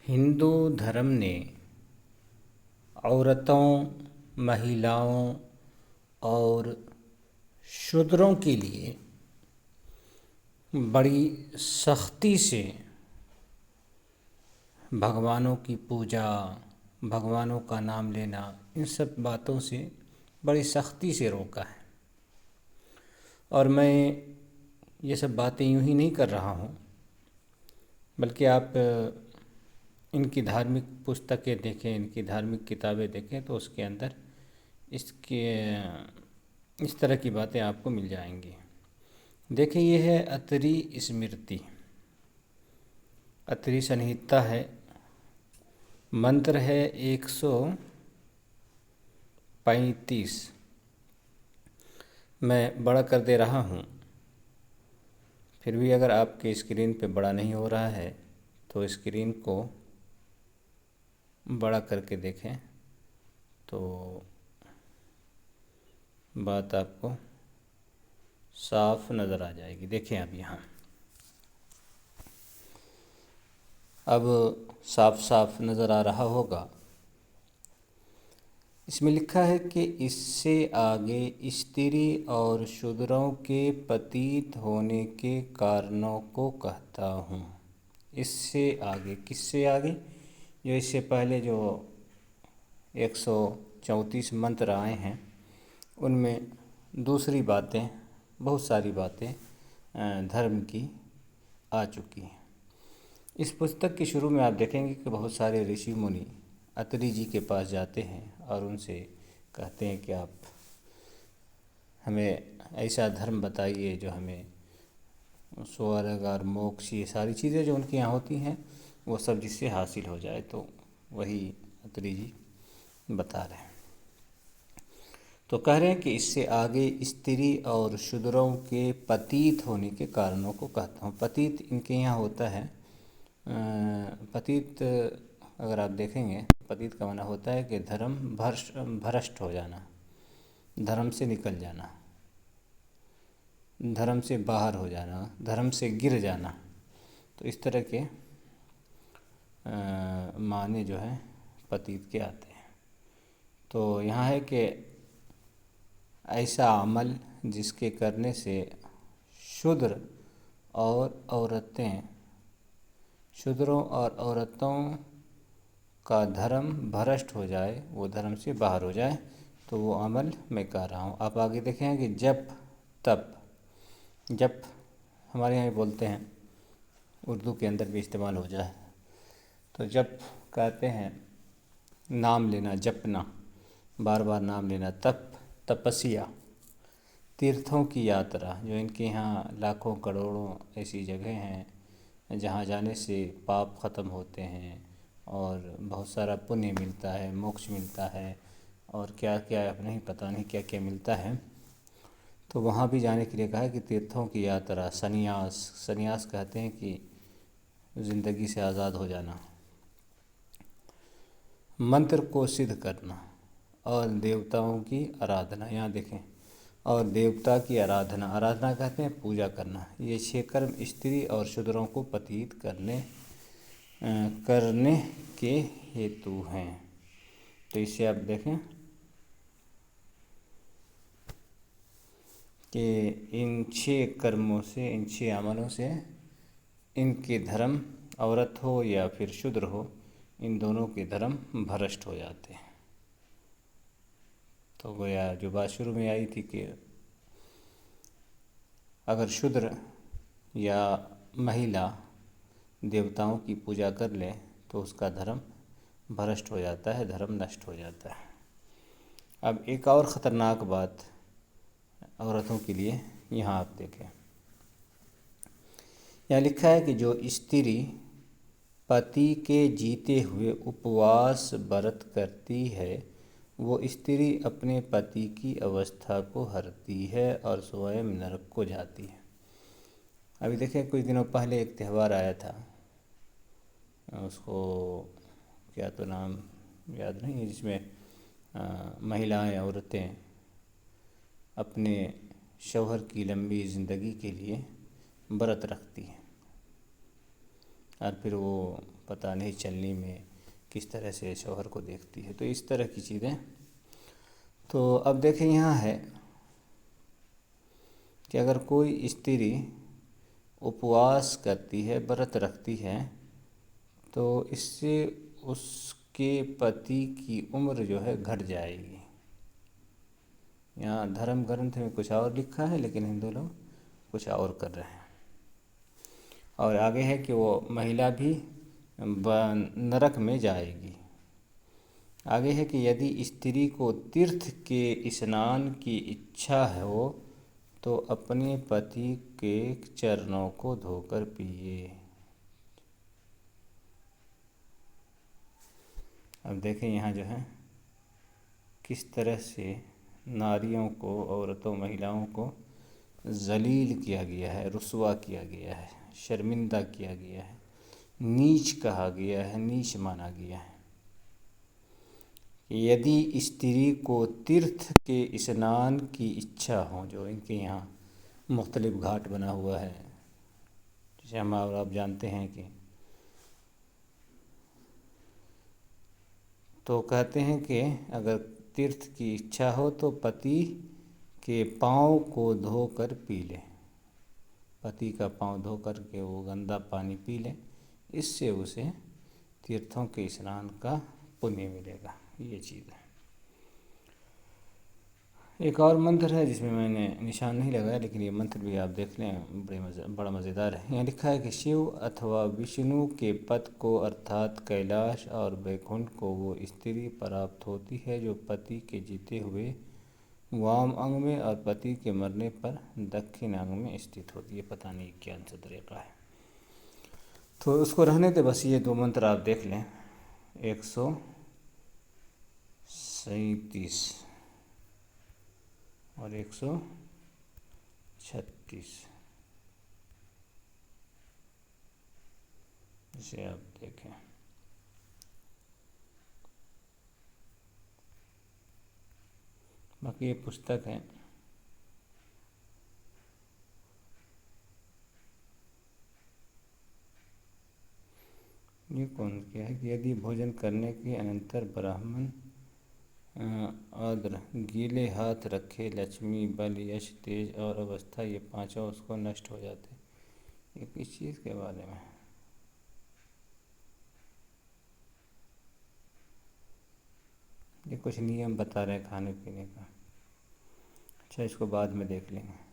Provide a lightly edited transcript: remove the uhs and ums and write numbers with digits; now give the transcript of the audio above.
हिंदू धर्म ने औरतों, महिलाओं और शूद्रों के लिए बड़ी सख्ती से भगवानों की पूजा, भगवानों का नाम लेना, इन सब बातों से बड़ी सख्ती से रोका है। और मैं ये सब बातें यूं ही नहीं कर रहा हूँ, बल्कि आप इनकी धार्मिक पुस्तकें देखें, इनकी धार्मिक किताबें देखें तो उसके अंदर इसके इस तरह की बातें आपको मिल जाएंगी। देखिए, ये है अत्रि स्मृति, अत्रि संहिता है, मंत्र है 135। मैं बड़ा कर दे रहा हूँ, फिर भी अगर आपके स्क्रीन पे बड़ा नहीं हो रहा है तो स्क्रीन को बड़ा करके देखें तो बात आपको साफ नज़र आ जाएगी। देखें अब यहाँ, अब साफ साफ नज़र आ रहा होगा। इसमें लिखा है कि इससे आगे स्त्री और शूद्रों के पतित होने के कारणों को कहता हूँ। इससे आगे, किससे आगे? जो इससे पहले जो 134 मंत्र आए हैं उनमें दूसरी बातें, बहुत सारी बातें धर्म की आ चुकी हैं। इस पुस्तक के शुरू में आप देखेंगे कि बहुत सारे ऋषि मुनि अत्रि जी के पास जाते हैं और उनसे कहते हैं कि आप हमें ऐसा धर्म बताइए जो हमें स्वर्ग और मोक्ष, ये सारी चीज़ें जो उनके यहाँ होती हैं वो सब जिससे हासिल हो जाए। तो वही अत्रि जी बता रहे हैं। तो कह रहे हैं कि इससे आगे स्त्री और शूद्रों के पतित होने के कारणों को कहता हूँ। पतित इनके यहाँ होता है, पतित अगर आप देखेंगे, पतित का माना होता है कि धर्म भ्रष्ट हो जाना, धर्म से निकल जाना, धर्म से बाहर हो जाना, धर्म से गिर जाना। तो इस तरह के माने जो है पतित के आते हैं। तो यहाँ है कि ऐसा अमल जिसके करने से शूद्र और औरतें, शूद्रों और औरतों का धर्म भ्रष्ट हो जाए, वो धर्म से बाहर हो जाए, तो वो अमल मैं कर रहा हूँ। आप आगे देखें कि जप तप, जप हमारे यहाँ बोलते हैं, उर्दू के अंदर भी इस्तेमाल हो जाए तो जप कहते हैं नाम लेना, जपना, बार बार नाम लेना। तप तपस्या, तीर्थों की यात्रा, जो इनके यहाँ लाखों करोड़ों ऐसी जगह हैं जहाँ जाने से पाप ख़त्म होते हैं और बहुत सारा पुण्य मिलता है, मोक्ष मिलता है और क्या क्या नहीं, पता नहीं क्या क्या मिलता है। तो वहाँ भी जाने के लिए कहा है कि तीर्थों की यात्रा। संन्यास, संन्यास कहते हैं कि ज़िंदगी से आज़ाद हो जाना। मंत्र को सिद्ध करना और देवताओं की आराधना, यहाँ देखें, और देवता की आराधना, आराधना कहते हैं पूजा करना। ये 6 कर्म स्त्री और शूद्रों को पतित करने के हेतु हैं। तो इसे आप देखें कि इन 6 कर्मों से, इन 6 अमलों से इनके धर्म, औरत हो या फिर शूद्र हो, इन दोनों के धर्म भ्रष्ट हो जाते हैं। तो गोया जो बात शुरू में आई थी कि अगर शूद्र या महिला देवताओं की पूजा कर ले तो उसका धर्म भ्रष्ट हो जाता है, धर्म नष्ट हो जाता है। अब एक और ख़तरनाक बात औरतों के लिए यहाँ आप देखें, यहाँ लिखा है कि जो स्त्री पति के जीते हुए उपवास व्रत करती है वो स्त्री अपने पति की अवस्था को हरती है और स्वयं नरक को जाती है। अभी देखें, कुछ दिनों पहले एक त्यौहार आया था, उसको क्या तो नाम याद नहीं है, जिसमें महिलाएं, औरतें अपने शौहर की लंबी ज़िंदगी के लिए व्रत रखती हैं और फिर वो पता नहीं चलने में किस तरह से शौहर को देखती है। तो इस तरह की चीज़ें। तो अब देखें यहाँ है कि अगर कोई स्त्री उपवास करती है, व्रत रखती है, तो इससे उसके पति की उम्र जो है घट जाएगी। यहाँ धर्म ग्रंथ में कुछ और लिखा है, लेकिन हिंदू लोग कुछ और कर रहे हैं। और आगे है कि वो महिला भी नरक में जाएगी। आगे है कि यदि स्त्री को तीर्थ के स्नान की इच्छा हो तो अपने पति के चरणों को धोकर पिए। अब देखें यहाँ जो है किस तरह से नारियों को, औरतों, महिलाओं को जलील किया गया है, रुस्वा किया गया है, शर्मिंदा किया गया है, नीच कहा गया है, नीच माना गया है। यदि स्त्री को तीर्थ के स्नान की इच्छा हो, जो इनके यहाँ मुख्तलिफ घाट बना हुआ है, जैसे हम और आप जानते हैं कि, तो कहते हैं कि अगर तीर्थ की इच्छा हो तो पति के पाँव को धोकर पी ले। पति का पाँव धो कर के वो गंदा पानी पी ले, इससे उसे तीर्थों के स्नान का पुण्य मिलेगा। ये चीज़ है। एक और मंत्र है जिसमें मैंने निशान नहीं लगाया, लेकिन ये मंत्र भी आप देख लें, बड़ा मज़ेदार है। यहाँ लिखा है कि शिव अथवा विष्णु के पद को अर्थात कैलाश और वैकुंठ को वो स्त्री प्राप्त होती है जो पति के जीते हुए वाम अंग में और पति के मरने पर दक्षिण अंग में स्थित होती है। पता नहीं क्या सा तरीका है, तो उसको रहने दे। बस ये 2 मंत्र आप देख लें, 137 और 136, इसे आप देखें। बाकी ये पुस्तक है, ये कौन क्या है कि यदि भोजन करने के अनंतर ब्राह्मण आर्द्र गीले हाथ रखे, लक्ष्मी, बल, यश, तेज और अवस्था, ये पांचों उसको नष्ट हो जाते। ये किस चीज़ के बारे में? ये कुछ नियम बता रहे हैं खाने पीने का। अच्छा, इसको बाद में देख लेंगे।